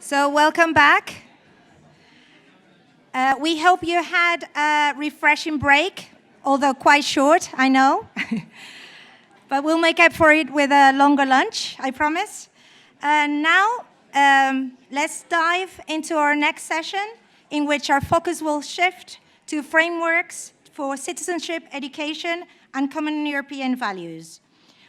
So welcome back. We hope you had a refreshing break, although quite short, I know. But we'll make up for it with a longer lunch, I promise. And now, let's dive into our next session, in which our focus will shift to frameworks for citizenship, education, and common European values.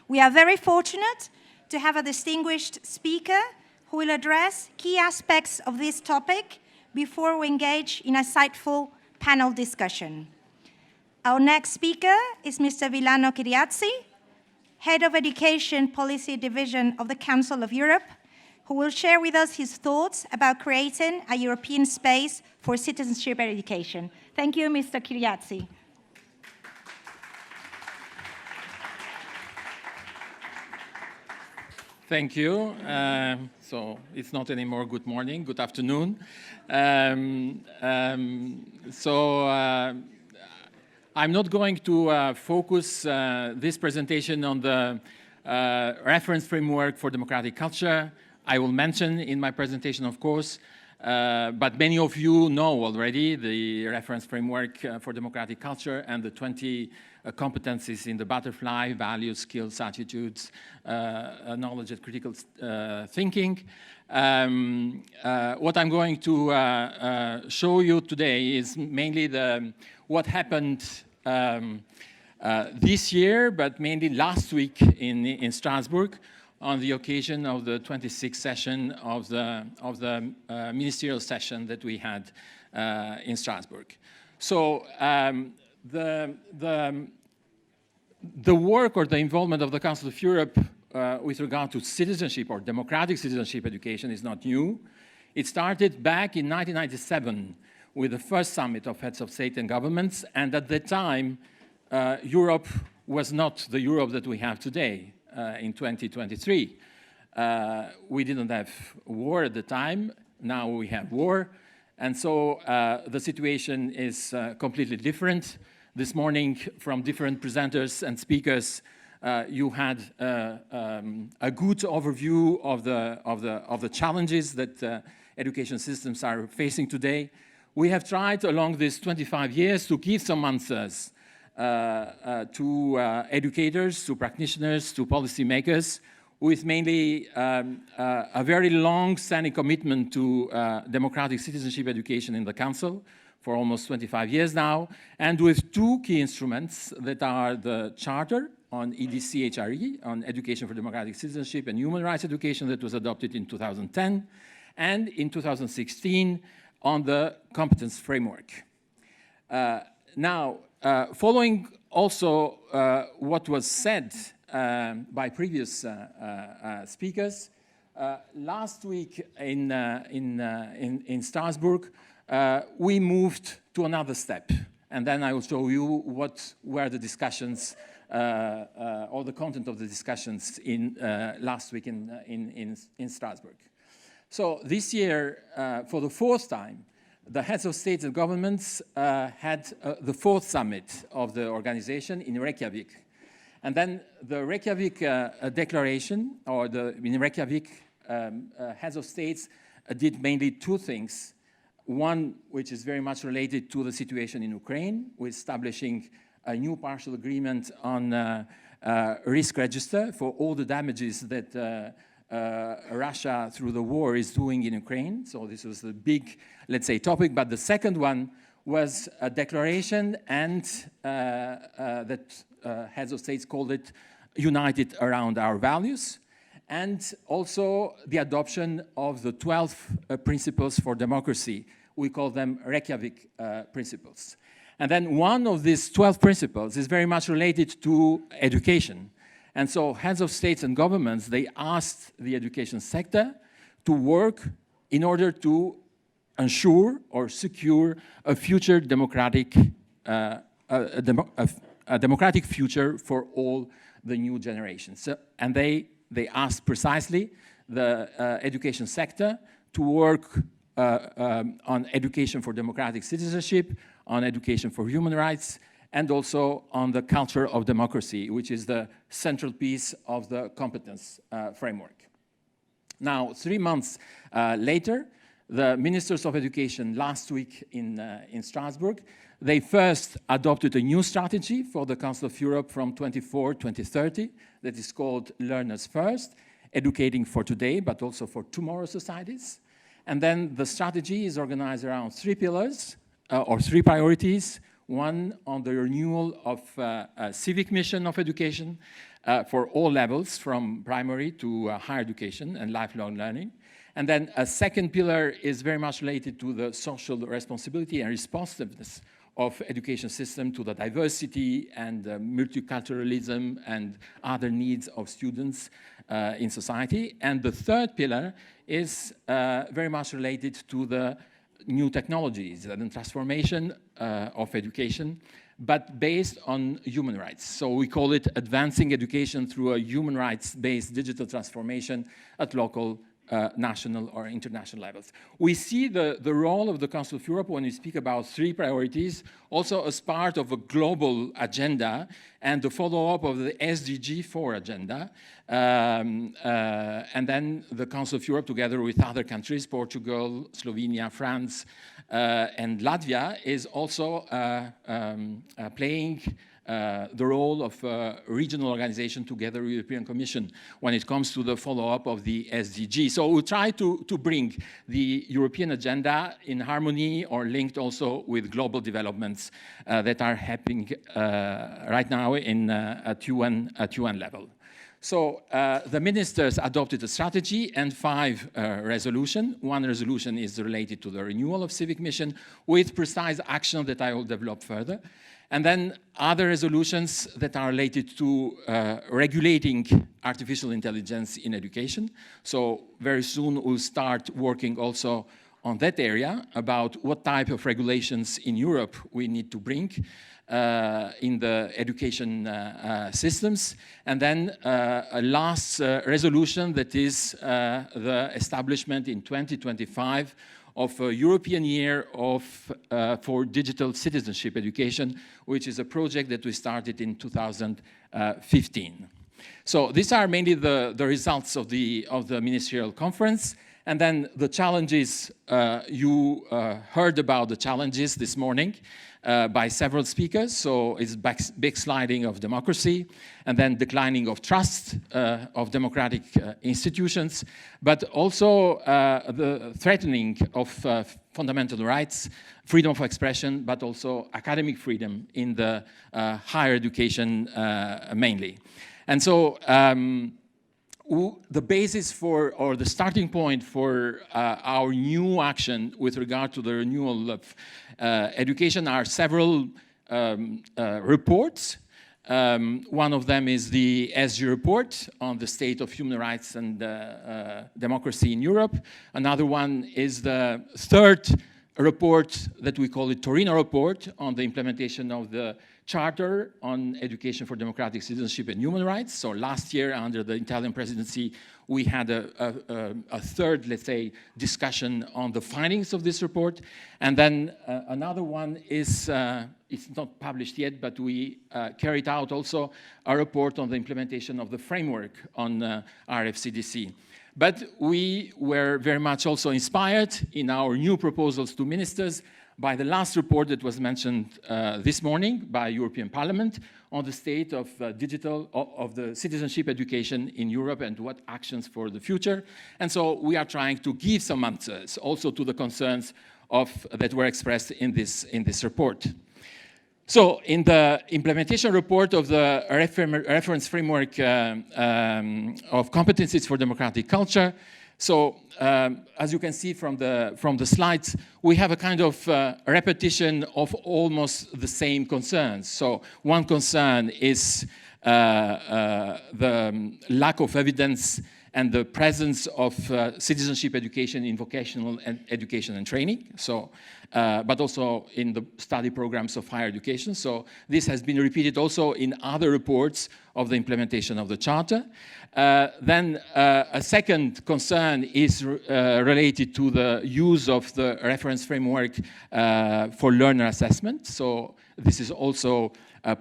We are very fortunate to have a distinguished speaker who will address key aspects of this topic before we engage in a insightful panel discussion. Our next speaker is Mr. Villano Qiriazi, Head of Education Policy Division of the Council of Europe, who will share with us his thoughts about creating a European space for citizenship education. Thank you, Mr. Qiriazi. Thank you. So it's not anymore good morning, good afternoon. I'm not going to focus this presentation on the reference framework for democratic culture. I will mention in my presentation, of course, but many of you know already the reference framework for democratic culture and the 20 competencies in the butterfly: values, skills, attitudes, knowledge and critical thinking. What I'm going to show you today is mainly what happened this year, but mainly last week in Strasbourg, on the occasion of the 26th session of the ministerial session that we had in Strasbourg. So the work or the involvement of the Council of Europe with regard to citizenship or democratic citizenship education is not new. It started back in 1997 with the first summit of heads of state and governments, and at that time, Europe was not the Europe that we have today in 2023. We didn't have war at the time. Now we have war. And so the situation is completely different. This morning, from different presenters and speakers, you had a good overview of the challenges that education systems are facing today. We have tried along these 25 years to give some answers to educators, to practitioners, to policymakers, with mainly a very long-standing commitment to democratic citizenship education in the Council for almost 25 years now, and with two key instruments that are the Charter on EDCHRE, on Education for Democratic Citizenship and Human Rights Education, that was adopted in 2010, and in 2016 on the Competence Framework. Now, following also what was said by previous speakers, last week in Strasbourg, we moved to another step, and then I will show you what were the discussions, or the content of the discussions in last week in Strasbourg. So this year, for the fourth time, the heads of states and governments had the fourth summit of the organization in Reykjavik. And then the Reykjavik declaration, or in Reykjavik, heads of states did mainly two things. One, which is very much related to the situation in Ukraine, with establishing a new partial agreement on a risk register for all the damages that Russia, through the war, is doing in Ukraine. So this was the big, let's say, topic. But the second one was a declaration, and that heads of states called it United Around Our Values, and also the adoption of the 12 principles for democracy. We call them Reykjavik principles. And then one of these 12 principles is very much related to education. And so heads of states and governments, they asked the education sector to work in order to ensure or secure a future democratic, a democratic future for all the new generations. So, and they asked precisely the education sector to work on education for democratic citizenship, on education for human rights, and also on the culture of democracy, which is the central piece of the competence framework. Now, 3 months later, the ministers of education last week in Strasbourg, they first adopted a new strategy for the Council of Europe from 2030 that is called Learners First, educating for today, but also for tomorrow's societies. And then the strategy is organized around 3 pillars or 3 priorities. One on the renewal of a civic mission of education for all levels, from primary to higher education and lifelong learning. And then a second pillar is very much related to the social responsibility and responsiveness of education system to the diversity and multiculturalism and other needs of students in society. And the third pillar is very much related to the new technologies and the transformation of education, but based on human rights. So we call it advancing education through a human rights-based digital transformation at local, national or international levels. We see the role of the Council of Europe when we speak about 3 priorities, also as part of a global agenda and the follow-up of the SDG 4 agenda. And then the Council of Europe, together with other countries, Portugal, Slovenia, France, and Latvia, is also playing the role of regional organization together with the European Commission when it comes to the follow-up of the SDG. So we try to bring the European agenda in harmony or linked also with global developments that are happening right now at UN level. So the ministers adopted a strategy and 5 resolutions. One resolution is related to the renewal of civic mission with precise action that I will develop further. And then other resolutions that are related to regulating artificial intelligence in education. So very soon we'll start working also on that area about what type of regulations in Europe we need to bring in the education systems. And then a last resolution that is the establishment in 2025 of a European Year for Digital Citizenship Education, which is a project that we started in 2015. So these are mainly the results of the ministerial conference. And then the challenges, you heard about the challenges this morning by several speakers. So it's backsliding of democracy, and then declining of trust of democratic institutions, but also the threatening of fundamental rights, freedom of expression, but also academic freedom in the higher education mainly. And so the basis for, or the starting point for our new action with regard to the renewal of education are several reports. One of them is the SG report on the state of human rights and democracy in Europe. Another one is the third report that we call it Torino report on the implementation of the Charter on Education for Democratic Citizenship and Human Rights. So last year, under the Italian presidency, we had a third, let's say, discussion on the findings of this report. And then another one is, it's not published yet, but we carried out also a report on the implementation of the framework on RFCDC. But we were very much also inspired in our new proposals to ministers by the last report that was mentioned this morning by European Parliament on the state of the citizenship education in Europe and what actions for the future. And so we are trying to give some answers also to the concerns that were expressed in this report. So in the implementation report of the reference framework of competencies for democratic culture, so as you can see from the slides, we have a kind of repetition of almost the same concerns. So one concern is the lack of evidence and the presence of citizenship education in vocational education and training, so, but also in the study programs of higher education. So this has been repeated also in other reports of the implementation of the Charter. Then a second concern is related to the use of the reference framework for learner assessment. So this is also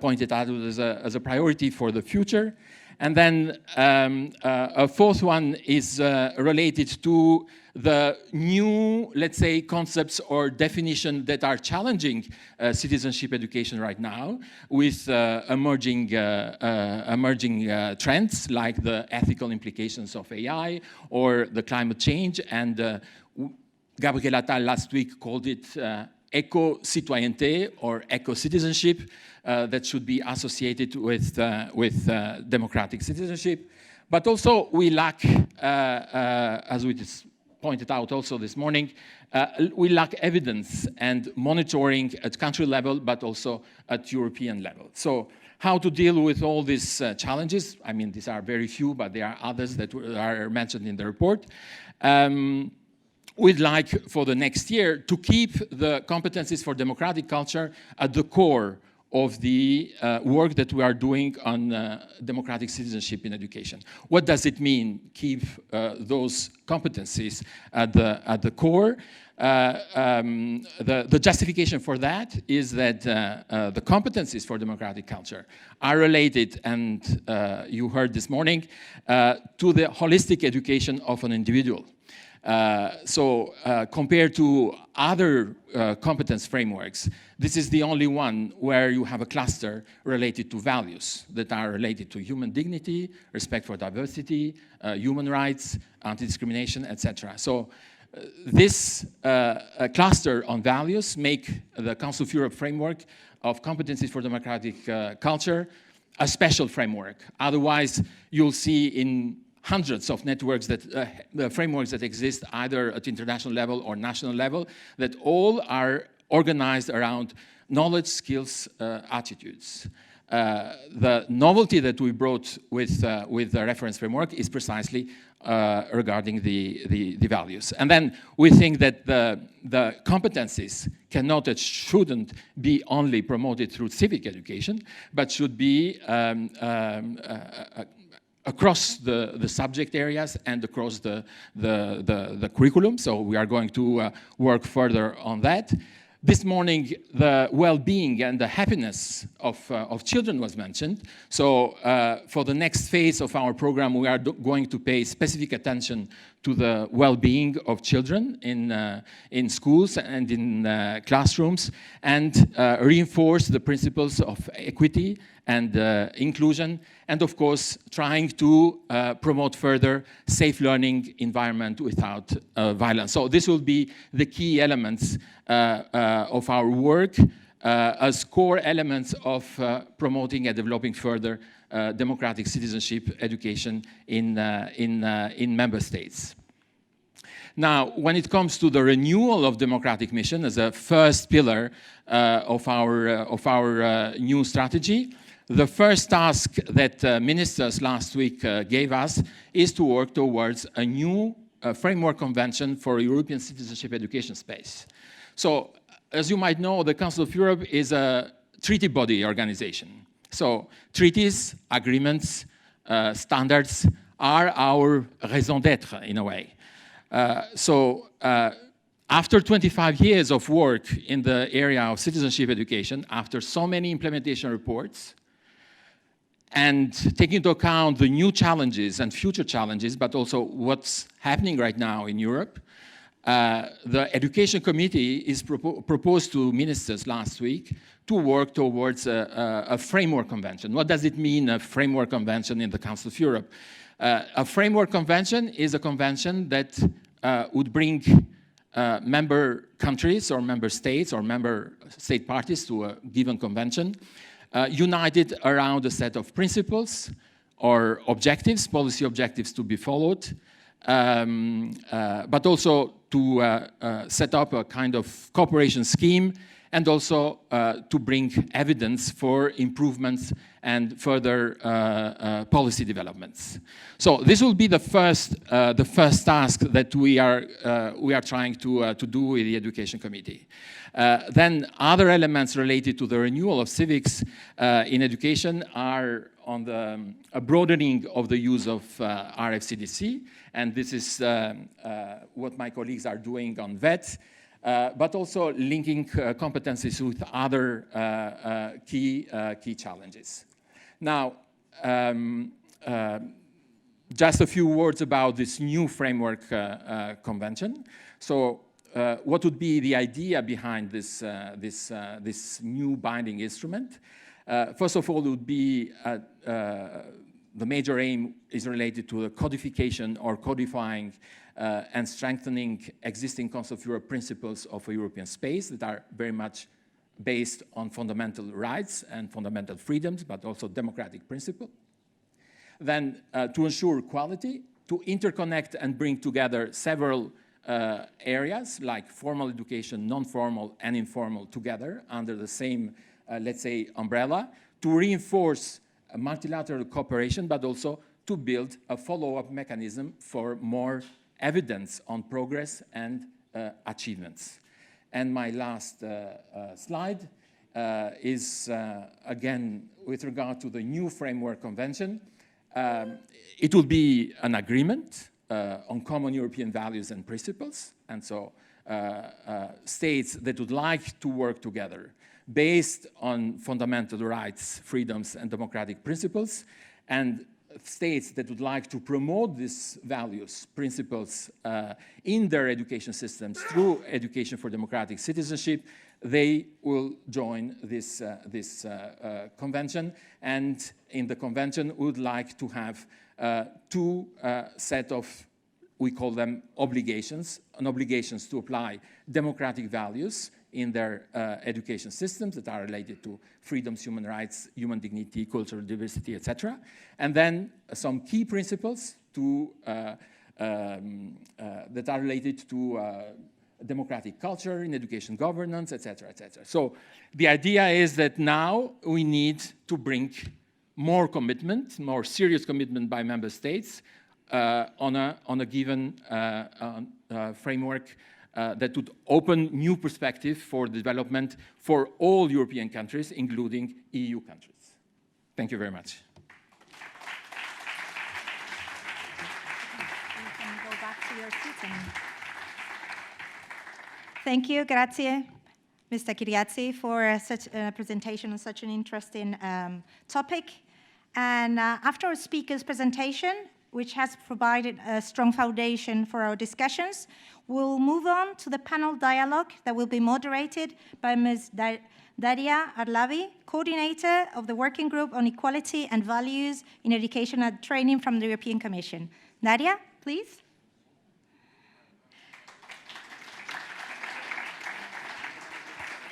pointed out as a priority for the future. And then a fourth one is related to the new, let's say, concepts or definitions that are challenging citizenship education right now with emerging trends like the ethical implications of AI or the climate change. And Gabriel Attal last week called it eco-citoyenneté or eco-citizenship that should be associated with democratic citizenship. But also we lack, as we just pointed out also this morning, we lack evidence and monitoring at country level, but also at European level. So how to deal with all these challenges? I mean, these are very few, but there are others that are mentioned in the report. We'd like for the next year to keep the competencies for democratic culture at the core of the work that we are doing on democratic citizenship in education. What does it mean, keep those competencies at the core? The justification for that is that the competencies for democratic culture are related, and you heard this morning, to the holistic education of an individual. Compared to other competence frameworks, this is the only one where you have a cluster related to values that are related to human dignity, respect for diversity, human rights, anti-discrimination, etc. So this cluster on values make the Council of Europe framework of competencies for democratic culture a special framework. Otherwise, you'll see in hundreds of networks that frameworks that exist either at international level or national level that all are organized around knowledge, skills, attitudes. The novelty that we brought with the reference framework is precisely regarding the values. And then we think that the competencies cannot and shouldn't be only promoted through civic education, but should be across the subject areas and across the curriculum. So we are going to work further on that. This morning, the well-being and the happiness of children was mentioned. So for the next phase of our program, we are going to pay specific attention to the well-being of children in schools and in classrooms, and reinforce the principles of equity and inclusion, and of course, trying to promote further safe learning environment without violence. So this will be the key elements of our work as core elements of promoting and developing further democratic citizenship education in member states. Now, when it comes to the renewal of democratic mission as a first pillar of our new strategy, the first task that ministers last week gave us is to work towards a new framework convention for European citizenship education space. So, as you might know, the Council of Europe is a treaty body organization. So, treaties, agreements, standards are our raison d'être in a way. After 25 years of work in the area of citizenship education, after so many implementation reports, and taking into account the new challenges and future challenges, but also what's happening right now in Europe, the Education Committee is proposed to ministers last week to work towards a framework convention. What does it mean, a framework convention in the Council of Europe? A framework convention is a convention that would bring member countries or member states or member state parties to a given convention united around a set of principles or objectives, policy objectives to be followed, but also to set up a kind of cooperation scheme and also to bring evidence for improvements and further policy developments. So this will be the first task that we are trying to do with the Education Committee. Then other elements related to the renewal of civics in education are on a broadening of the use of RFCDC, and this is what my colleagues are doing on VET, but also linking competencies with other key challenges. Now, just a few words about this new framework convention. So what would be the idea behind this, this new binding instrument? First of all, it would be the major aim is related to the codification or codifying and strengthening existing Council of Europe principles of a European space that are very much based on fundamental rights and fundamental freedoms, but also democratic principles. Then to ensure quality, to interconnect and bring together several areas like formal education, non-formal and informal together under the same, let's say, umbrella, to reinforce multilateral cooperation, but also to build a follow-up mechanism for more evidence on progress and achievements. And my last slide is, again, with regard to the new framework convention. It will be an agreement on common European values and principles, and so states that would like to work together based on fundamental rights, freedoms, and democratic principles, and states that would like to promote these values, principles in their education systems through education for democratic citizenship, they will join this, convention. And in the convention, we would like to have two set of, we call them obligations, obligations to apply democratic values in their education systems that are related to freedoms, human rights, human dignity, cultural diversity, etc. And then some key principles to, that are related to democratic culture in education governance, etc., etc. So the idea is that now we need to bring more commitment, more serious commitment by member states on a given framework that would open new perspective for development for all European countries, including EU countries. Thank you very much. You can go back to your seat. Thank you, grazie, Mr. Qiriazi, for such a presentation on such an interesting topic. And after our speaker's presentation, which has provided a strong foundation for our discussions, we'll move on to the panel dialogue that will be moderated by Ms. Daria Arlavi, coordinator of the Working Group on Equality and Values in Education and Training from the European Commission. Daria, please.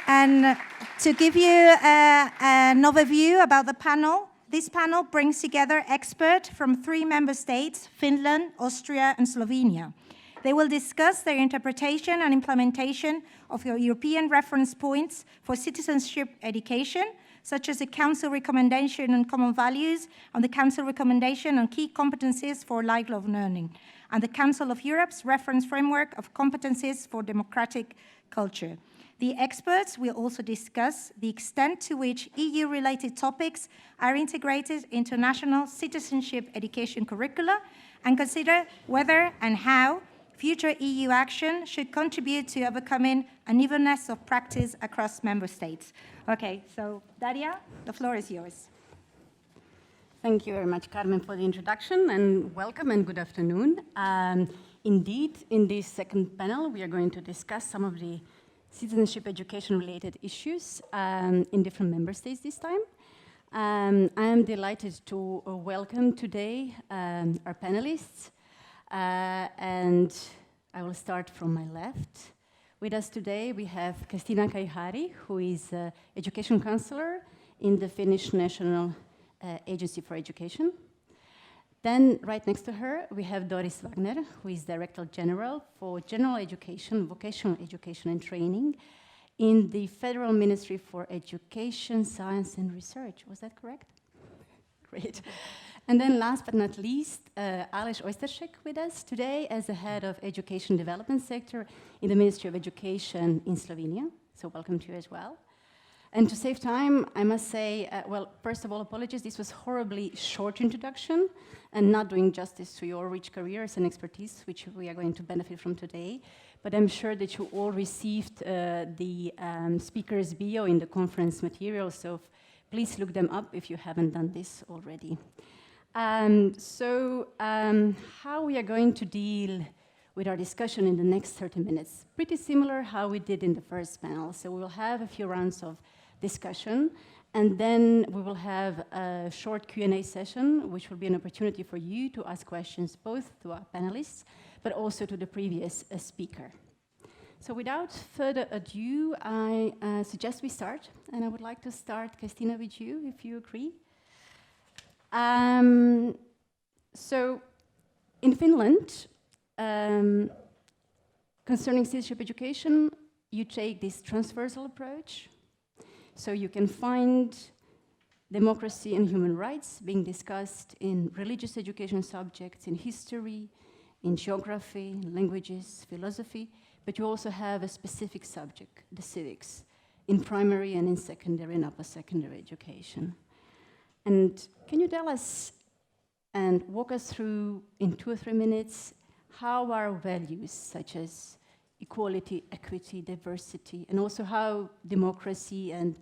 And to give you an overview about the panel, this panel brings together experts from 3 member states, Finland, Austria, and Slovenia. They will discuss their interpretation and implementation of your European reference points for citizenship education, such as the Council recommendation on common values and the Council recommendation on key competencies for lifelong learning, and the Council of Europe's reference framework of competencies for democratic culture. The experts will also discuss the extent to which EU-related topics are integrated into national citizenship education curricula and consider whether and how future EU action should contribute to overcoming unevenness of practice across member states. Okay, so Daria, the floor is yours. Thank you very much, Carmen, for the introduction, and welcome and good afternoon. Indeed, in this second panel, we are going to discuss some of the citizenship education-related issues in different member states this time. I am delighted to welcome today our panelists, and I will start from my left. With us today, we have Kristiina Kaihari, who is education counselor in the Finnish National Agency for Education. Then, right next to her, we have Doris Wagner, who is Director General for General Education, Vocational Education and Training in the Federal Ministry for Education, Science and Research. Was that correct? Great. And then last but not least, Aleš Oysteršek with us today as the Head of Education Development Sector in the Ministry of Education in Slovenia. So welcome to you as well. And to save time, I must say, well, first of all, apologies. This was horribly short introduction and not doing justice to your rich careers and expertise, which we are going to benefit from today. But I'm sure that you all received the speaker's bio in the conference material, so please look them up if you haven't done this already. How we are going to deal with our discussion in the next 30 minutes? Pretty similar how we did in the first panel. So we will have a few rounds of discussion, and then we will have a short Q&A session, which will be an opportunity for you to ask questions both to our panelists, but also to the previous speaker. So without further ado, I suggest we start, and I would like to start, Christina, with you, if you agree. So in Finland, concerning citizenship education, you take this transversal approach. So you can find democracy and human rights being discussed in religious education subjects, in history, in geography, in languages, philosophy, but you also have a specific subject, the civics, in primary and in secondary and upper secondary education. And can you tell us and walk us through in 2 or 3 minutes how our values such as equality, equity, diversity, and also how democracy and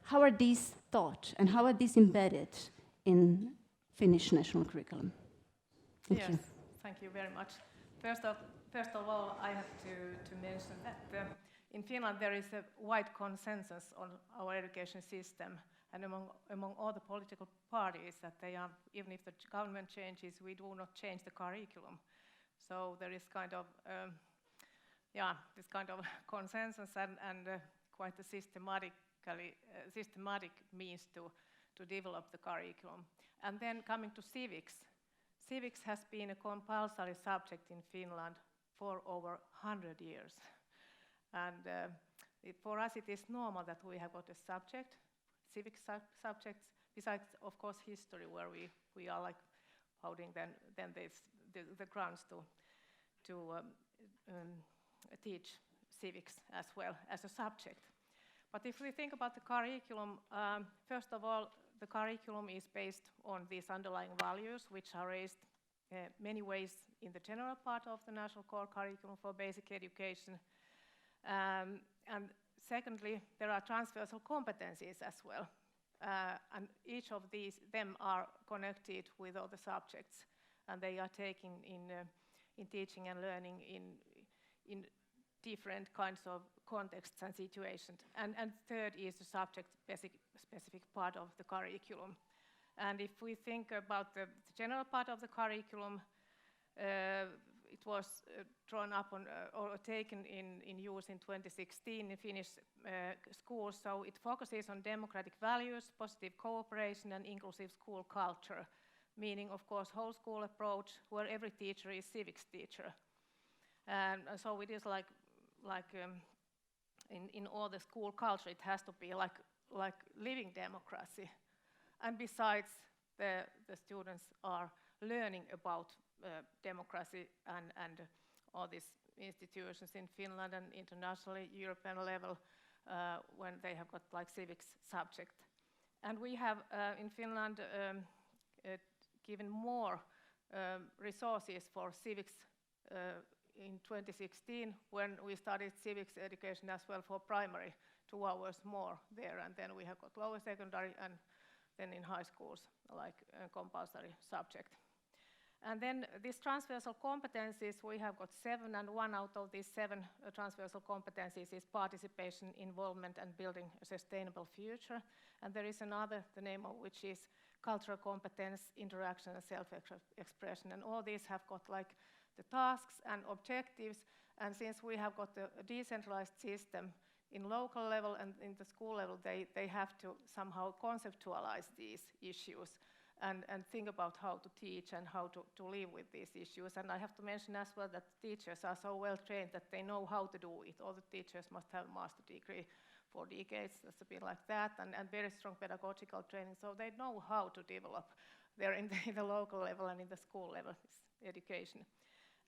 how are these taught and how are these embedded in Finnish national curriculum? Thank you. Thank you very much. First of all, I have to mention that in Finland there is a wide consensus on our education system and among all the political parties that they are, even if the government changes, we do not change the curriculum. So there is kind of, this kind of consensus and quite a systematic means to develop the curriculum. And then coming to civics. Civics has been a compulsory subject in Finland for over 100 years. And for us it is normal that we have got a subject, civic subjects, besides of course history, where we are like holding then the grounds to teach civics as well as a subject. But if we think about the curriculum, first of all, the curriculum is based on these underlying values, which are raised many ways in the general part of the national core curriculum for basic education. And secondly, there are transversal competencies as well. And each of them are connected with other subjects, and they are taken in teaching and learning in different kinds of contexts and situations. And third is the subject-specific part of the curriculum. And if we think about the general part of the curriculum, it was drawn up on or taken in use in 2016 in Finnish schools. So it focuses on democratic values, positive cooperation, and inclusive school culture, meaning, of course, whole school approach where every teacher is civics teacher. And so it is like in all the school culture, it has to be like living democracy. And besides, the students are learning about democracy and all these institutions in Finland and internationally, European level, when they have got like civics subject. And we have in Finland given more resources for civics in 2016 when we started civics education as well for primary, 2 hours more there, and then we have got lower secondary and then in high schools like a compulsory subject. And then these transversal competencies, we have got 7, and 1 out of these 7 transversal competencies is participation, involvement, and building a sustainable future. And there is another, the name of which is cultural competence, interaction, and self-expression. And all these have got like the tasks and objectives. And since we have got a decentralized system in local level and in the school level, they have to somehow conceptualize these issues and think about how to teach and how to live with these issues. And I have to mention as well that teachers are so well trained that they know how to do it. All the teachers must have a master degree for decades, it's a bit like that, and very strong pedagogical training, so they know how to develop there in the local level and in the school level education.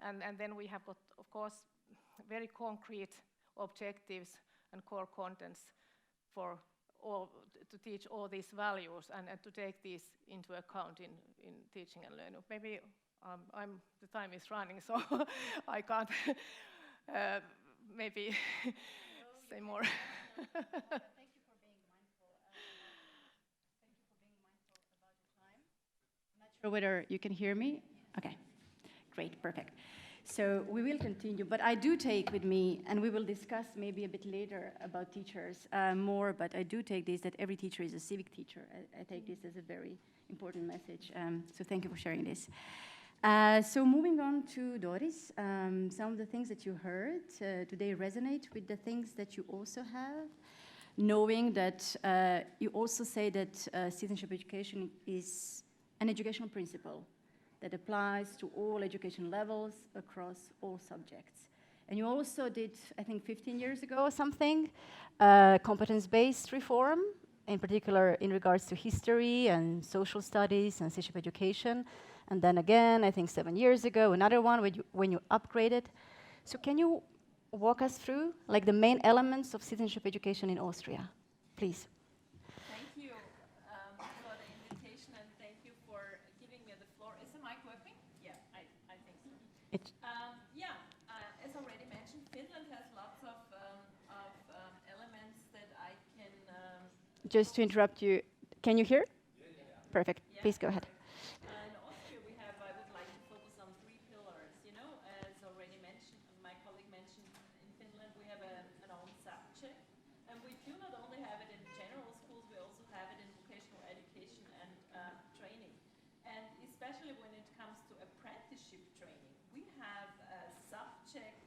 And then we have got, of course, very concrete objectives and core contents for to teach all these values and to take these into account in teaching and learning. Maybe the time is running, so I can't maybe say more. Thank you for being mindful. Thank you for being mindful about your time. Or whether you can hear me? Okay, great, perfect. So we will continue, but I do take with me, and we will discuss maybe a bit later about teachers more, but I do take this that every teacher is a civic teacher. I take this as a very important message, so thank you for sharing this. So moving on to Doris, some of the things that you heard today resonate with the things that you also have, knowing that you also say that citizenship education is an educational principle that applies to all education levels across all subjects. And you also did, I think 15 years ago or something, competence-based reform, in particular in regards to history and social studies and citizenship education. And then again, I think 7 years ago, another one when you upgraded. So can you walk us through like the main elements of citizenship education in Austria, please? Thank you for the invitation, and thank you for giving me the floor. Is the mic working? Yeah, I think so. As already mentioned, Finland has lots of elements that I can... Just to interrupt you, can you hear? Perfect. Yeah. Please go ahead. In Austria, I would like to focus on 3 pillars. You know, as already mentioned, my colleague mentioned, in Finland we have an own subject, and we do not only have it in general schools, we also have it in vocational education and training. And especially when it comes to apprenticeship training, we have a subject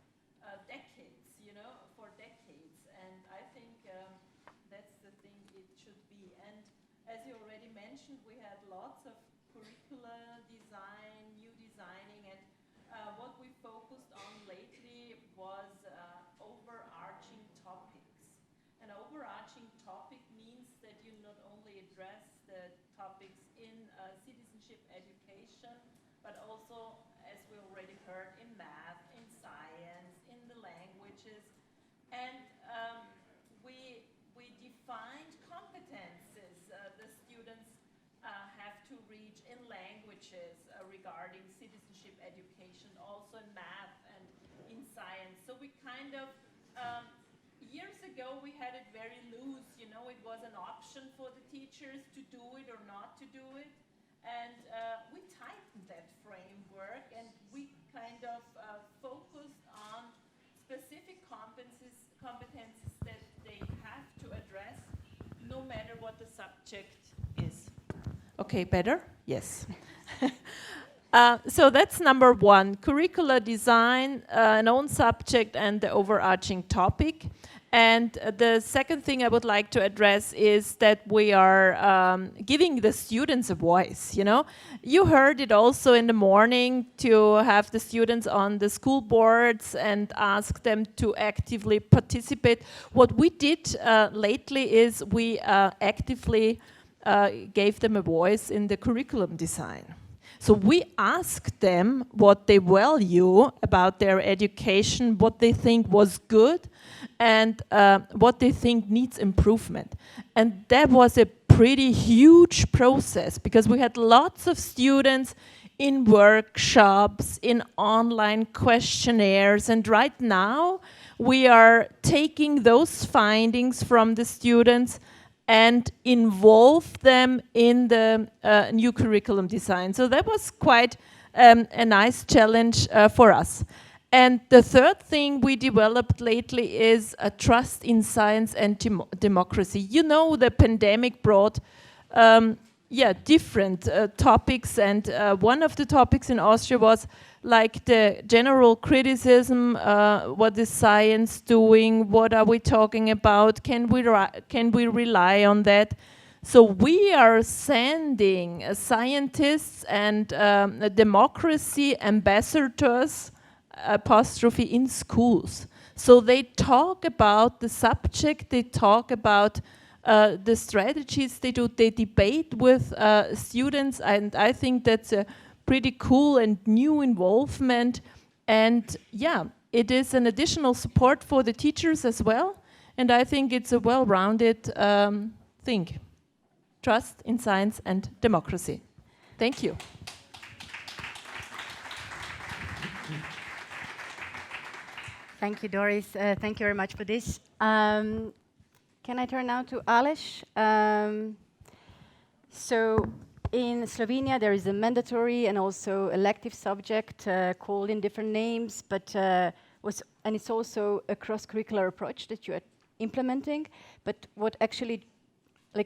decades, you know, for decades. And I think that's the thing it should be. And as you already mentioned, we had lots of curricula design, new designing, and what we focused on lately was overarching topics. An overarching topic means that you not only address the topics in citizenship education, but also, as we already heard, in math, in science, in the languages. And we defined competences the students have to reach in languages regarding citizenship education, also in math and in science. So we kind of, years ago we had it very loose, you know, it was an option for the teachers to do it or not to do it. And we tightened that framework, and we kind of focused on specific competences that they have to address no matter what the subject is. Okay, better? Yes. So that's number 1, curricular design, an own subject and the overarching topic. And the second thing I would like to address is that we are giving the students a voice, you know. You heard it also in the morning to have the students on the school boards and ask them to actively participate. What we did lately is we actively gave them a voice in the curriculum design. So we asked them what they value about their education, what they think was good, and what they think needs improvement. And that was a pretty huge process, because we had lots of students in workshops, in online questionnaires, and right now we are taking those findings from the students and involve them in the new curriculum design. So that was quite a nice challenge for us. And the third thing we developed lately is a trust in science and democracy. You know, the pandemic brought different topics, and one of the topics in Austria was like the general criticism, what is science doing, what are we talking about, can we rely on that? So we are sending scientists and democracy ambassadors, apostrophe, in schools. So they talk about the subject, they talk about the strategies they do, they debate with students, and I think that's a pretty cool and new involvement. And yeah, it is an additional support for the teachers as well, and I think it's a well-rounded thing. Trust in science and democracy. Thank you. Thank you, Doris. Thank you very much for this. Can I turn now to Alish? So in Slovenia, there is a mandatory and also elective subject called in different names, but and it's also a cross-curricular approach that you are implementing. But what actually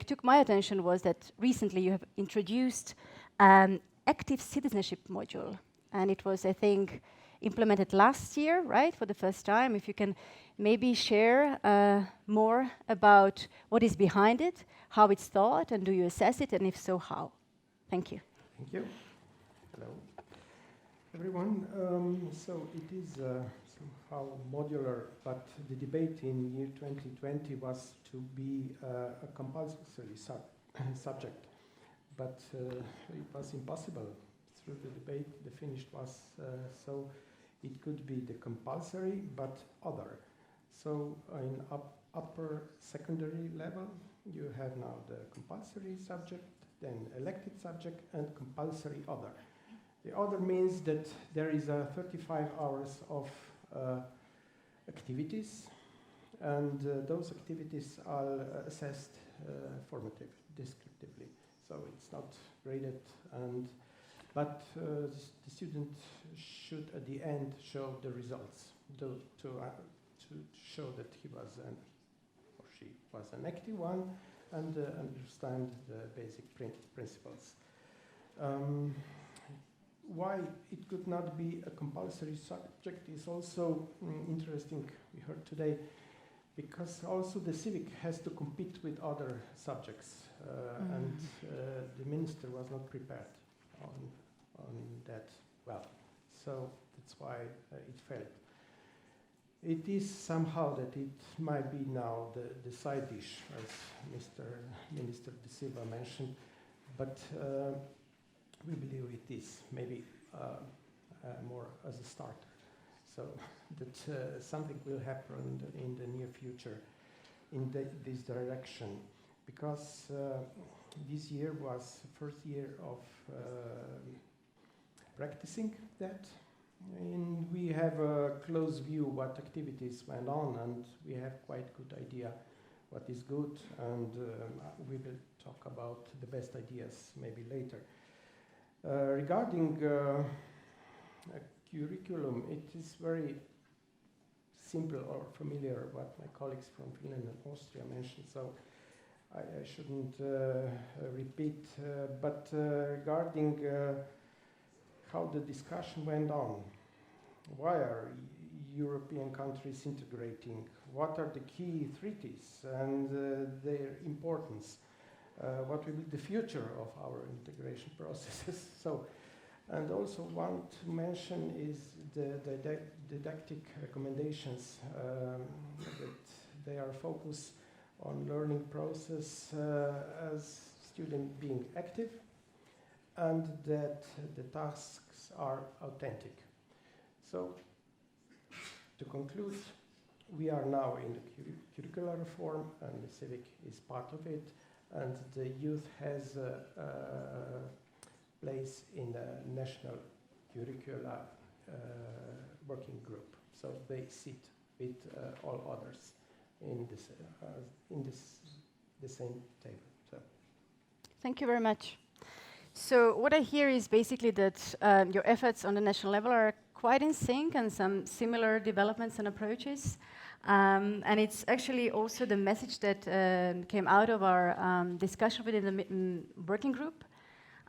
took my attention was that recently you have introduced an active citizenship module, and it was, I think, implemented last year, right, for the first time. If you can maybe share more about what is behind it, how it's thought, and do you assess it, and if so, how? Thank you. Thank you. Hello, everyone. So it is somehow modular, but the debate in year 2020 was to be a compulsory subject, but it was impossible through the debate. The finish was so it could be the compulsory, but other. So in upper secondary level, you have now the compulsory subject, then elected subject, and compulsory other. The other means that there is 35 hours of activities, and those activities are assessed formative, descriptively. So it's not graded, but the student should at the end show the results to show that he was or she was an active one, and understand the basic principles. Why it could not be a compulsory subject is also interesting, we heard today, because also the civic has to compete with other subjects, and the minister was not prepared on that well. So that's why it failed. It is somehow that it might be now the side dish, as Mr. Minister De Silva mentioned, but we believe it is maybe more as a start. So that something will happen in the near future in this direction, because this year was the first year of practicing that. And we have a close view what activities went on, and we have quite good idea what is good, and we will talk about the best ideas maybe later. Regarding a curriculum, it is very simple or familiar what my colleagues from Finland and Austria mentioned, so I shouldn't repeat, but regarding how the discussion went on. Why are European countries integrating? What are the key treaties and their importance? What will be the future of our integration processes? So, and also want to mention is the didactic recommendations, that they are focused on learning process as student being active, and that the tasks are authentic. So, to conclude, we are now in the curricular reform, and the civic is part of it, and the youth has a place in the national curricula working group. So they sit with all others in the same table. So. Thank you very much. So what I hear is basically that your efforts on the national level are quite in sync, and some similar developments and approaches. And it's actually also the message that came out of our discussion within the working group,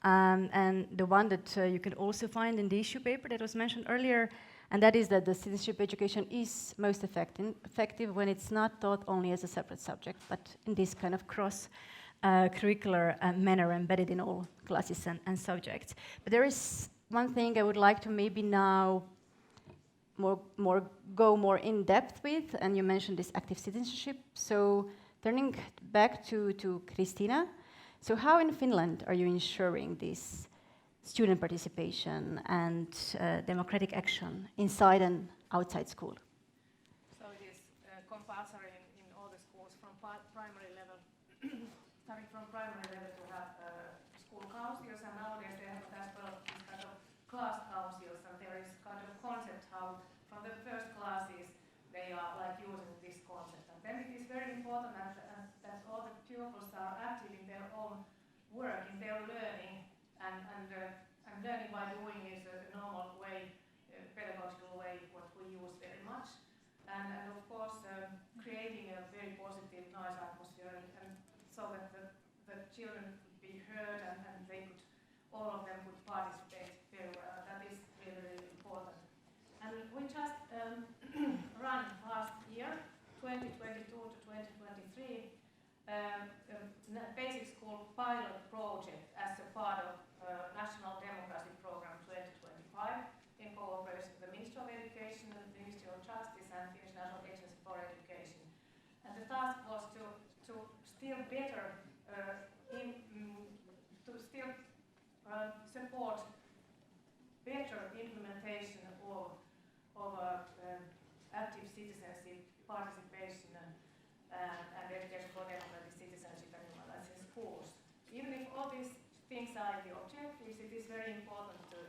and the one that you can also find in the issue paper that was mentioned earlier, and that is that the citizenship education is most effective when it's not taught only as a separate subject, but in this kind of cross-curricular manner embedded in all classes and subjects. But there is one thing I would like to maybe now go more in depth with, and you mentioned this active citizenship. So turning back to Christina, so how in Finland are you ensuring this student participation and democratic action inside and outside school? So it is compulsory in all the schools from primary level, starting from primary level to have school councils, and nowadays they have as well these kind of class councils, and there is kind of concept how from the first classes they are like using this concept. And then it is very important that all the pupils are active in their own work, in their learning, task was to still better support better implementation of active citizenship, participation, and education for democratic citizenship and human rights in schools. Even if all these things are the objectives, it is very important to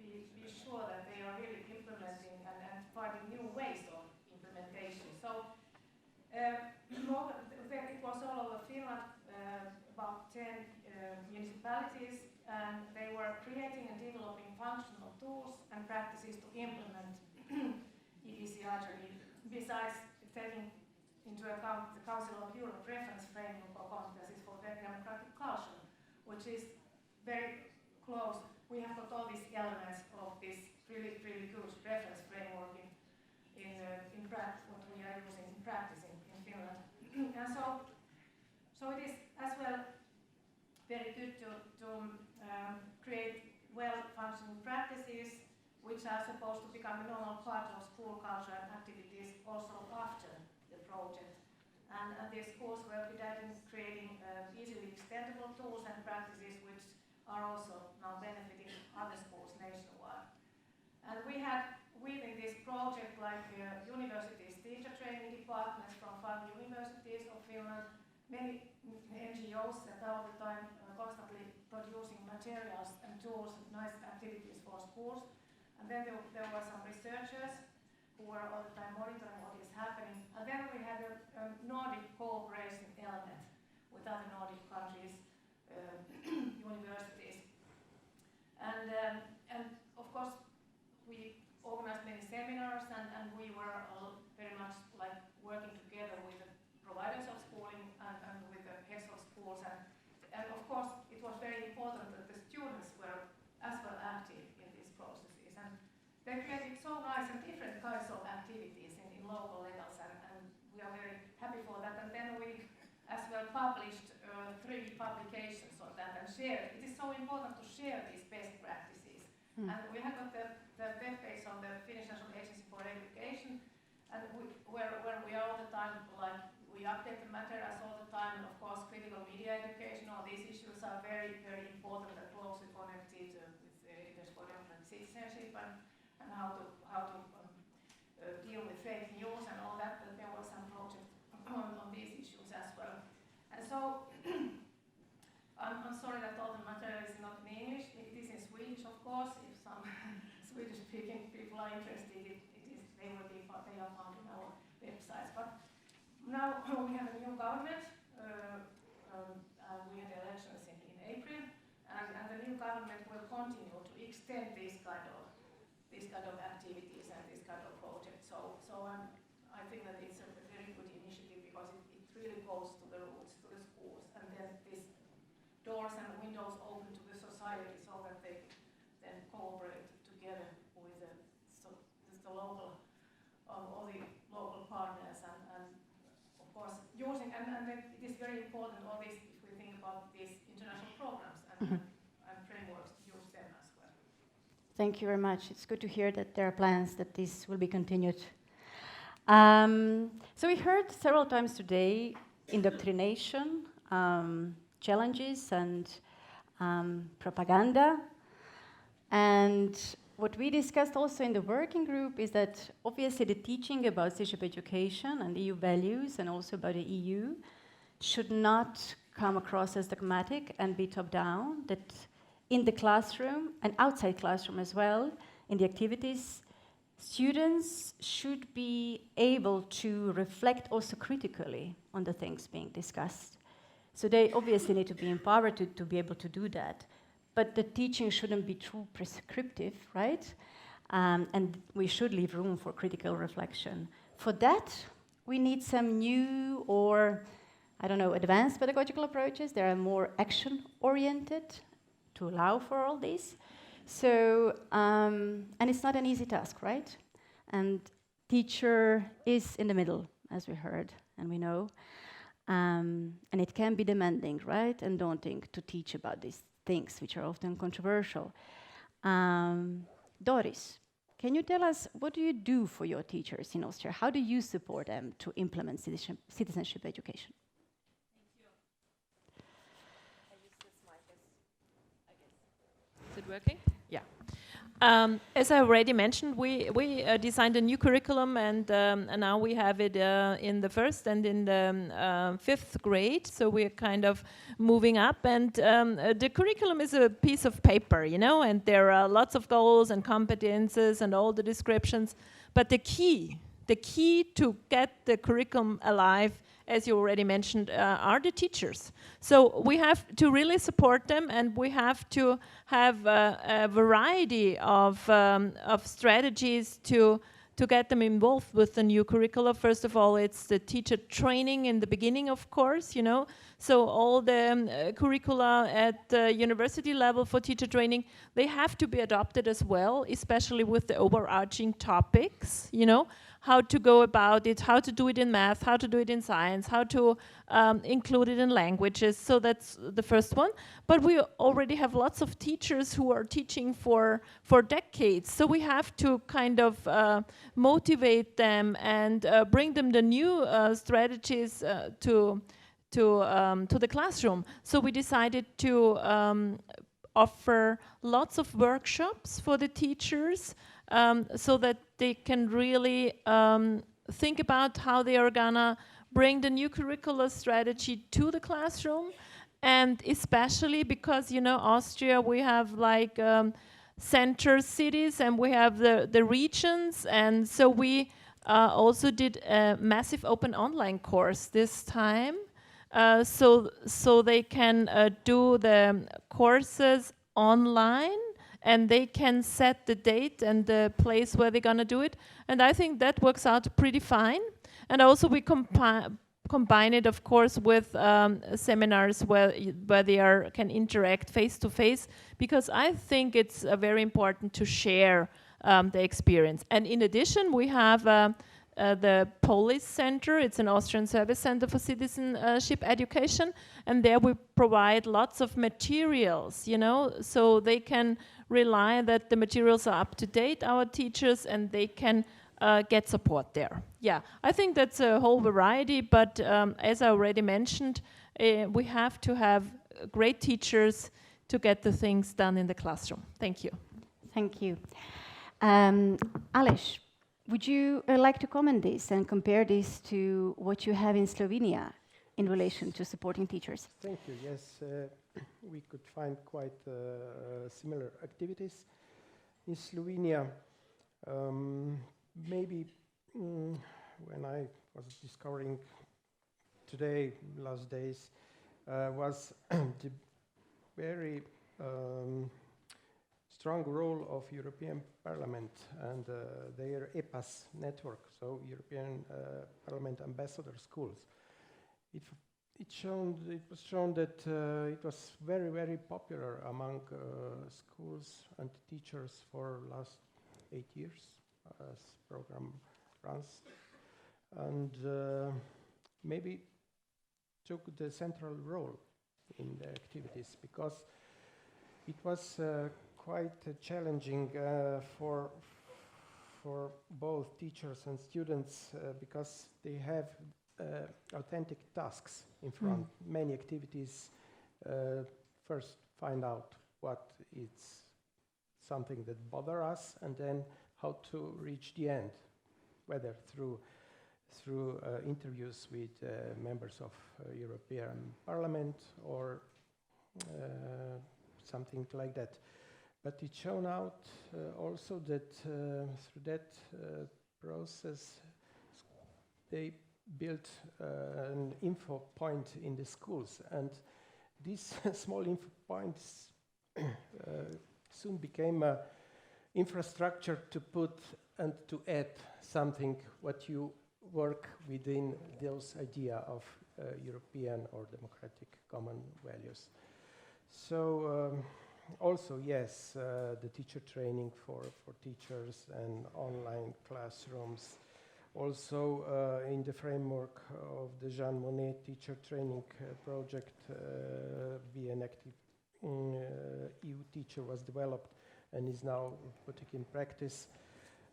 be sure that they are really implementing and finding new ways of implementation. So it was all over Finland, about 10 municipalities, and they were creating and developing functional tools and practices to implement EPCI, besides taking into account the Council of Europe reference framework for competences for democratic culture, which is very close. We have got all these elements of this really good reference framework in practice, what we are using in practice in Finland. And so it is as well very good to create well-functioning practices which are supposed to become a normal part of school culture and activities also after the project. And these schools were guided in creating easily extendable tools and practices which are also now benefiting other schools nationwide. And we had within this project like universities, teacher training departments from 5 universities of Finland, many NGOs that are all the time constantly producing materials and tools and nice activities for schools. And then there were some researchers who were all the time monitoring what is happening. And then we had a Nordic cooperation element with other Nordic countries, universities. And of course, we organized many seminars and we were very much like working together with the providers of schooling and with the heads of schools. And of course, it was very important that the students were as well active in these processes. And they created so nice and different kinds of activities in local levels, and we are very happy for that. And then we as well published 3 publications on that and shared. It is so important to share these best practices. And we have got the web page on the Finnish National Agency for Education, and where we are all the time, like we update the materials all the time, and of course critical media education, all these issues are very important and closely connected with education for democratic citizenship and how to deal with fake news and all that. But there was some project on these issues as well. And so I'm sorry that all the material is not in English. It is in Swedish, of course. If some Swedish-speaking people are interested, they are found in our websites. But now we have a new government. We had elections in April, and the new government will continue to extend these kind of activities and this kind of projects. So I think that it's a very good initiative because it really goes to the roots, to the schools, and then these doors and windows open to the society so that they then cooperate together with the local, all the local partners, and of course using, and it is very important all this if we think about these international programs and frameworks, to use them as well. Thank you very much. It's good to hear that there are plans that this will be continued. So we heard several times today indoctrination, challenges and propaganda. And what we discussed also in the working group is that obviously the teaching about citizenship education and EU values and also about the EU should not come across as dogmatic and be top-down, that in the classroom and outside classroom as well, in the activities, students should be able to reflect also critically on the things being discussed. So they obviously need to be empowered to be able to do that. But the teaching shouldn't be too prescriptive, right? And we should leave room for critical reflection. For that, we need some new or, I don't know, advanced pedagogical approaches. They are more action-oriented to allow for all this. So, and it's not an easy task, right? And teacher is in the middle, as we heard and we know. And it can be demanding, right? And daunting to teach about these things which are often controversial. Doris, can you tell us what do you do for your teachers in Austria? How do you support them to implement citizenship education? Is it working? Yeah. As I already mentioned, we designed a new curriculum, and now we have it in the 1st and in the 5th grade. So we're kind of moving up, and the curriculum is a piece of paper, you know, and there are lots of goals and competences and all the descriptions. But the key to get the curriculum alive, as you already mentioned, are the teachers. So we have to really support them, and we have to have a variety of strategies to get them involved with the new curricula. First of all, it's the teacher training in the beginning, of course, you know. So all the curricula at the university level for teacher training, they have to be adopted as well, especially with the overarching topics, you know, how to go about it, how to do it in math, how to do it in science, how to include it in languages. So that's the first one. But we already have lots of teachers who are teaching for decades. So we have to kind of motivate them and bring them the new strategies to the classroom. So we decided to offer lots of workshops for the teachers so that they can really think about how they are gonna bring the new curricular strategy to the classroom. And especially because, you know, Austria, we have like center cities and we have the regions. And so we also did a massive open online course this time. So they can do the courses online, and they can set the date and the place where they're gonna do it. And I think that works out pretty fine. And also we combine it, of course, with seminars where they can interact face to face, because I think it's very important to share the experience. And in addition, we have the Police Center. It's an Austrian service center for citizenship education, and there we provide lots of materials, you know, so they can rely that the materials are up to date, our teachers, and they can get support there. Yeah, I think that's a whole variety, but as I already mentioned, we have to have great teachers to get the things done in the classroom. Thank you. Thank you. Aleš, would you like to comment this and compare this to what you have in Slovenia in relation to supporting teachers? Thank you. Yes, we could find quite similar activities in Slovenia. Maybe when I was discovering today, last days, was the very strong role of European Parliament and their EPAS network, so European Parliament Ambassador Schools. It was shown that it was very, very popular among schools and teachers for last 8 years as program runs, and maybe took the central role in the activities, because it was quite challenging for both teachers and students because they have authentic tasks in front. Many activities first find out what is something that bother us, and then how to reach the end, whether through interviews with members of European Parliament or something like that. But it shown out also that through that process they built an info point in the schools, and these small info points soon became a infrastructure to put and to add something what you work within those idea of European or democratic common values. So also, yes, the teacher training for teachers and online classrooms. Also, in the framework of the Jean Monnet teacher training project, Be an Active EU Teacher was developed and is now put in practice.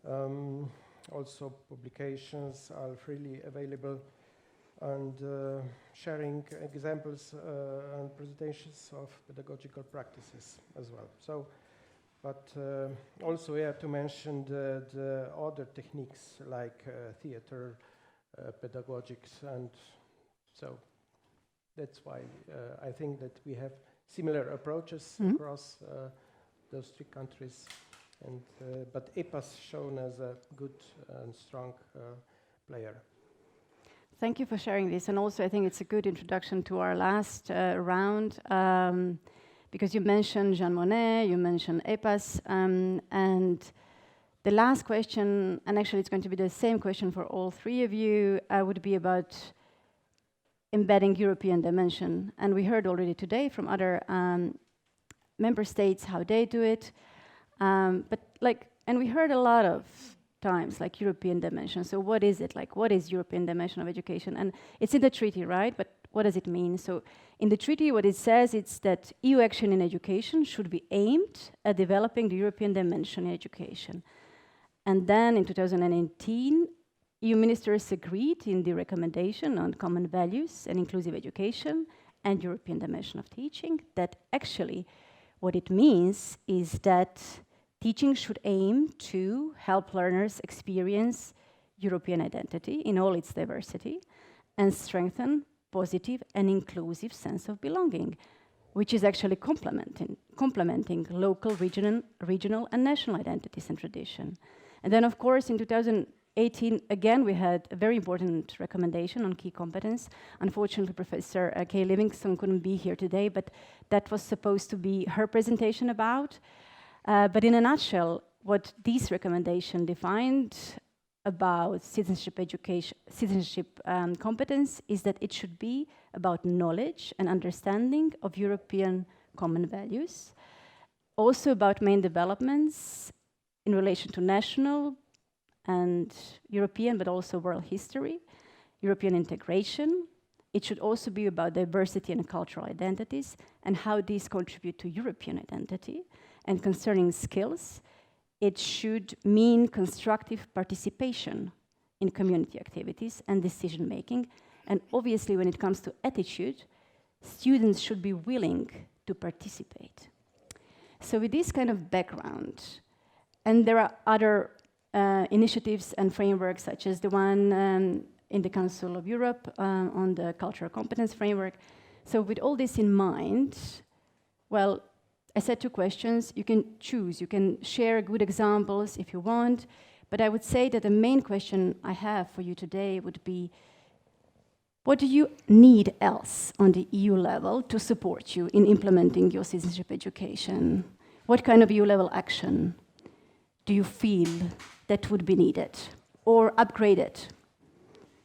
Also, publications are freely available, and sharing examples and presentations of pedagogical practices as well. So, but also we have to mention the other techniques like theater, pedagogics, and so that's why I think that we have similar approaches across those three countries. And but EPA's shown as a good and strong player. Thank you for sharing this, and also I think it's a good introduction to our last round, because you mentioned Jean Monnet, you mentioned EPAS, and the last question, and actually it's going to be the same question for all three of you, would be about embedding European dimension. And we heard already today from other member states how they do it. But and we heard a lot of times like European dimension. So what is it? Like, what is European dimension of education? And it's in the treaty, right? But what does it mean? So in the treaty, what it says is that EU action in education should be aimed at developing the European dimension in education. And then in 2018, EU ministers agreed in the recommendation on common values and inclusive education and European dimension of teaching that actually what it means is that teaching should aim to help learners experience European identity in all its diversity and strengthen positive and inclusive sense of belonging, which is actually complementing local, regional and national identities and tradition. And then, of course, in 2018, again, we had a very important recommendation on key competence. Unfortunately, Professor Kay Livingston couldn't be here today, but that was supposed to be her presentation about. But in a nutshell, what this recommendation defined about citizenship education, competence is that it should be about knowledge and understanding of European common values, also about main developments in relation to national and European, but also world history, European integration. It should also be about diversity and cultural identities and how these contribute to European identity. And concerning skills, it should mean constructive participation in community activities and decision making. And obviously, when it comes to attitude, students should be willing to participate. So with this kind of background, and there are other initiatives and frameworks, such as the one in the Council of Europe on the cultural competence framework. So with all this in mind, well, I said two questions. You can choose. You can share good examples if you want. But I would say that the main question I have for you today would be, what do you need else on the EU level to support you in implementing your citizenship education? What kind of EU level action do you feel that would be needed or upgraded?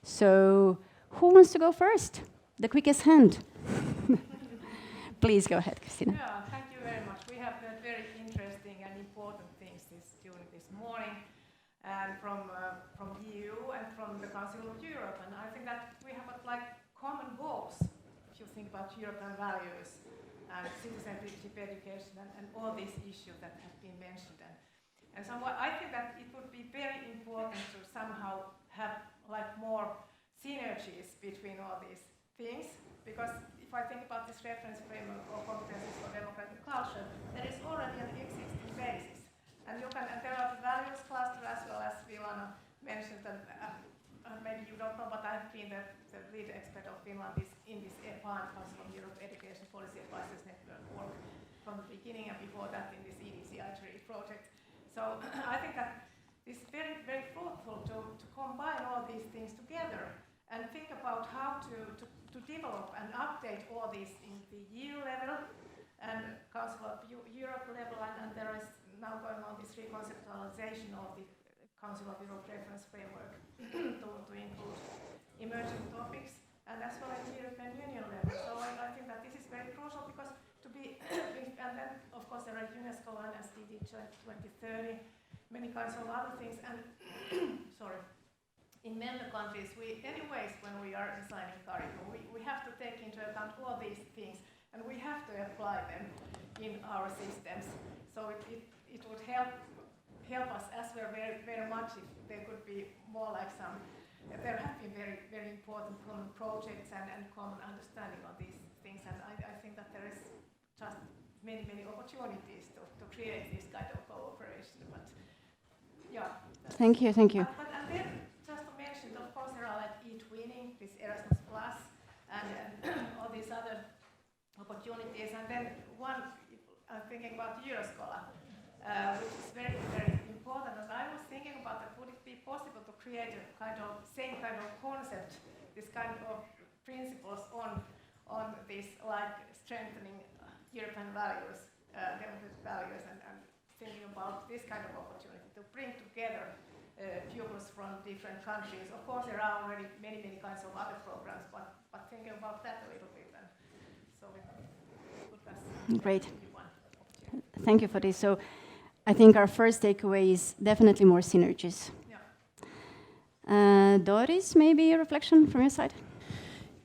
So who wants to go first? The quickest hand. Please go ahead, Christina. Yeah, thank you very much. We have heard very interesting and important things during this morning, and from EU and from the Council of Europe. And I think that we have common goals. If you think about European values and citizenship education and all these issues that have been mentioned. And so I think that it would be very important to somehow have more synergies between all these things, because if I think about this reference framework or competences for democratic culture, there is already an existing basis. And there are the values cluster as well as Villano mentioned, and maybe you don't know, but I've been the lead expert of Finland in this EPAN, Council of Europe Education Policy Advisors Network work from the beginning, and before that in this EDCI3 project. So I think that it's very, very fruitful to combine all these things together and think about how to develop and update all these in the EU level and Council of Europe level, and there is now going on this reconceptualization of the Council of Europe reference framework to include emerging topics, and as well as the European Union level. So I think that this is very crucial, because to be, and then of course there are UNESCO and SDG 2030, many kinds of other things, and sorry, in member countries, anyways, when we are designing curriculum, we have to take into account all these things, and we have to apply them in our systems. So it would help help us as well very, very much if there could be more like some, there have been very, very important common projects and common understanding on these things, and I think that there is just many, many opportunities to create this kind of cooperation, but yeah. Thank you, thank you. But and then just to mention, of course, there are like e-twinning, this Erasmus Plus, and all these other opportunities, and then one, I'm thinking about Euroscola, which is very, very important, and I was thinking about that, would it be possible to create a kind of, same kind of concept, this kind of principles on this, like strengthening European values, democratic values, and thinking about this kind of opportunity to bring together pupils from different countries. Of course, there are already many, many kinds of other programs, but thinking about that a little bit, and so we could Great. Thank you for this. So I think our first takeaway is definitely more synergies. Yeah. Doris, maybe a reflection from your side?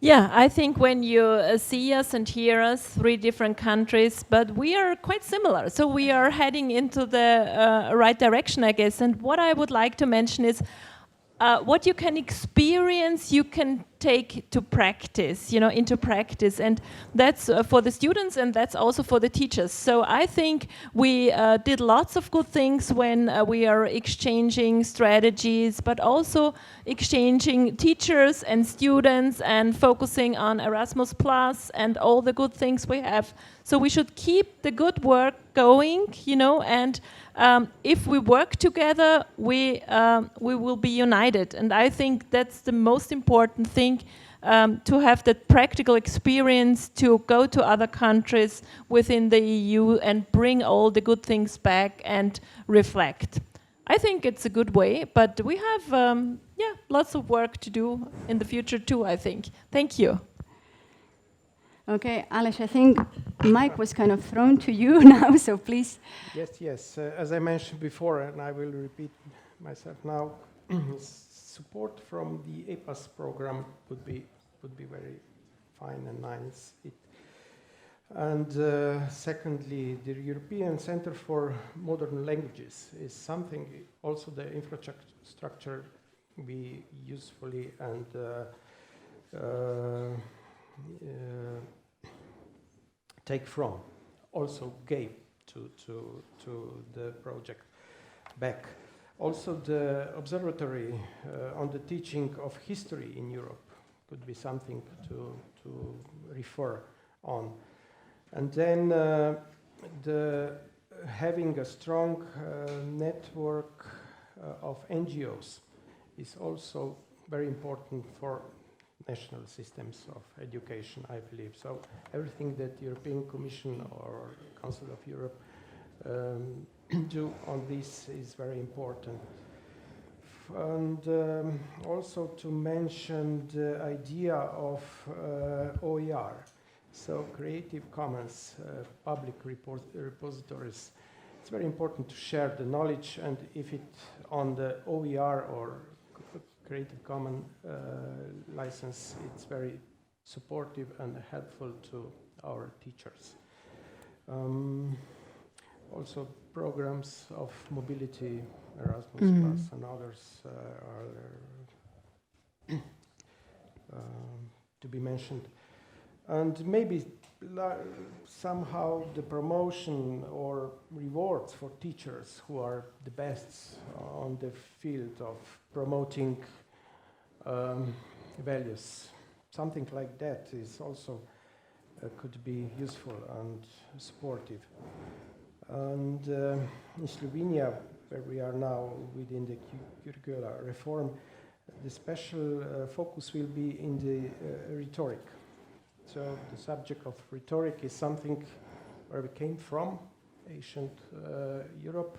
Yeah, I think when you see us and hear us, 3 different countries, but we are quite similar. So we are heading into the right direction, I guess. And what I would like to mention is what you can experience, you can take to practice, into practice. And that's for the students, and that's also for the teachers. So I think we did lots of good things when we are exchanging strategies, but also exchanging teachers and students and focusing on Erasmus Plus and all the good things we have. So we should keep the good work going, and if we work together, we will be united. And I think that's the most important thing, to have that practical experience, to go to other countries within the EU and bring all the good things back and reflect. I think it's a good way, but we have lots of work to do in the future too, I think. Thank you. Okay, Aleš, I think Mike was kind of thrown to you now, so please. Yes. As I mentioned before, and I will repeat myself now, support from the EPAS program would be very fine and nice. Secondly, the European Center for Modern Languages is something. Also, the infrastructure we usefully and take from, also gave to the project back. Also, the observatory on the teaching of history in Europe could be something to refer on. And then having a strong network of NGOs is also very important for national systems of education, I believe. So everything that European Commission or Council of Europe do on this is very important. And also to mention the idea of OER, so Creative Commons, public repositories. It's very important to share the knowledge, and if it on the OER or Creative Commons license, it's very supportive and helpful to our teachers. Also, programs of mobility, Erasmus Plus and others are to be mentioned. And maybe somehow the promotion or rewards for teachers who are the best on the field of promoting values. Something like that is also could be useful and supportive. And in Slovenia, where we are now within the curricular reform, the special focus will be in the rhetoric. So the subject of rhetoric is something where we came from, ancient Europe.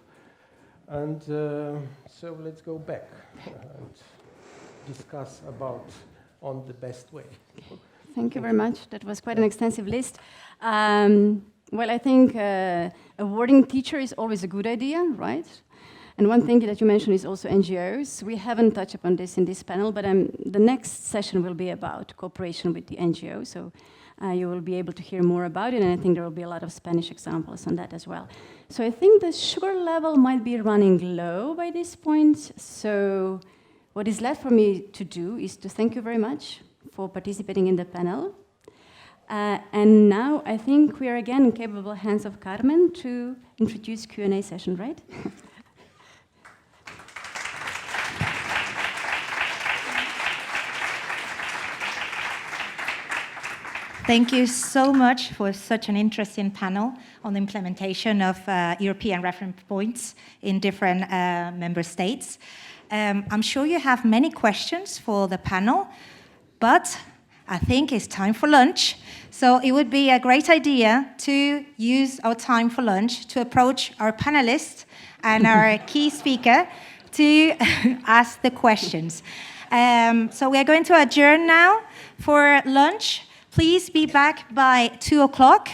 And so let's go back and discuss about on the best way. Thank you very much. That was quite an extensive list. Well, I think awarding teacher is always a good idea, right? And one thing that you mentioned is also NGOs. We haven't touched upon this in this panel, but the next session will be about cooperation with the NGOs. So You will be able to hear more about it, and I think there will be a lot of Spanish examples on that as well. So I think the sugar level might be running low by this point. So what is left for me to do is to thank you very much for participating in the panel. And now I think we are again in capable hands of Carmen to introduce Q&A session, right? Thank you so much for such an interesting panel on the implementation of European reference points in different member states. I'm sure you have many questions for the panel, but I think it's time for lunch. So it would be a great idea to use our time for lunch to approach our panelists and our key speaker to ask the questions. So we are going to adjourn now for lunch. Please be back by 2 o'clock.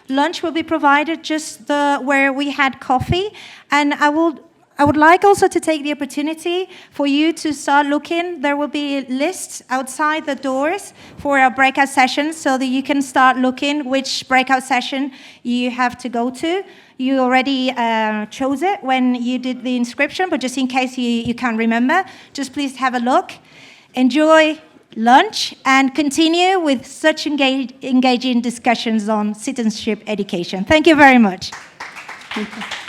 Lunch will be provided just where we had coffee. And I would like also to take the opportunity for you to start looking. There will be lists outside the doors for our breakout sessions so that you can start looking which breakout session you have to go to. You already chose it when you did the inscription, but just in case you can't remember, just please have a look. Enjoy lunch and continue with such engaging discussions on citizenship education. Thank you very much. Thank you.